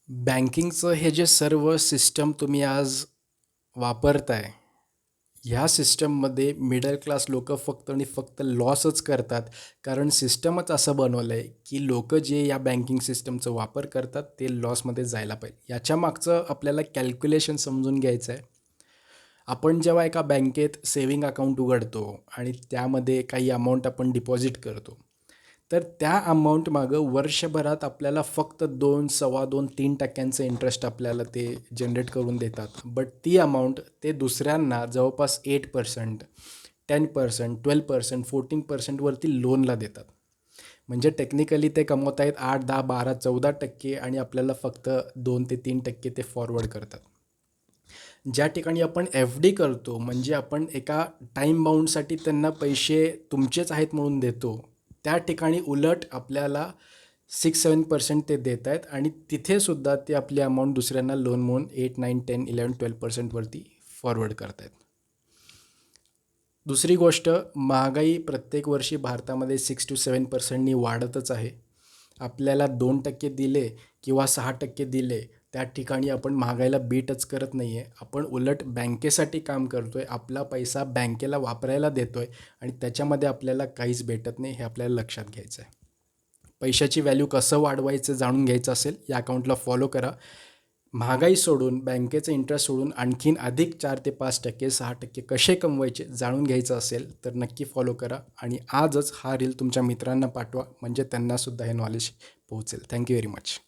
बँकिंगचं हे जे सर्व सिस्टम तुम्ही आज वापरताय, ह्या सिस्टममध्ये मिडल क्लास लोकं फक्त आणि फक्त लॉसच करतात. कारण सिस्टमच असं बनवलं आहे, की लोकं जे या बँकिंग सिस्टमचा वापर करतात, ते लॉसमध्ये जायला पाहिजे. याच्या मागचं आपल्याला कॅल्क्युलेशन समजून घ्यायचं आहे. आपण जेव्हा एका बँकेत सेविंग अकाउंट उघडतो आणि त्यामध्ये काही अमाऊंट आपण डिपॉझिट करतो, तर त्या अमाऊंट मागं वर्षभरात आपल्याला फक्त 2, 2.25, 3% इंटरेस्ट आपल्याला ते जनरेट करून देतात. बट ती अमाऊंट ते दुसऱ्यांना जवळपास 8%, 10%, 12%, 14% वरती लोनला देतात. म्हणजे टेक्निकली ते कमवत आहेत 8, 10, 12, 14% आणि आपल्याला फक्त 2 ते 3% ते फॉरवर्ड करतात. ज्या ठिकाणी आपण एफ डी करतो, म्हणजे आपण एका टाईम बाउंडसाठी त्यांना पैसे तुमचेच आहेत म्हणून देतो, त्या ठिकाणी उलट आपल्याला 6-7% ते देत आहेत आणि तिथेसुद्धा ते आपली अमाऊंट दुसऱ्यांना लोन म्हणून 8, 9, 10, 11, 12% वरती फॉरवर्ड करत आहेत. दुसरी गोष्ट, महागाई प्रत्येक वर्षी भारतामध्ये 6-7%नी वाढतच आहे. आपल्याला 2% दिले किंवा 6% दिले, त्या ठिकाणी आपण महागाईला बीटच करत नाही आहे. आपण उलट बँकेसाठी काम करतो आहे. आपला पैसा बँकेला वापरायला देतो आहे आणि त्याच्यामध्ये आपल्याला काहीच भेटत नाही, हे आपल्याला लक्षात घ्यायचं आहे. पैशाची व्हॅल्यू कसं वाढवायचं जाणून घ्यायचं असेल, या अकाउंटला फॉलो करा. महागाई सोडून, बँकेचं इंटरेस्ट सोडून आणखीन अधिक 4 ते 5%, 6% कसे कमवायचे जाणून घ्यायचं असेल, तर नक्की फॉलो करा आणि आजच हा रील तुमच्या मित्रांना पाठवा, म्हणजे त्यांनासुद्धा हे नॉलेज पोहोचेल. Thank you very much.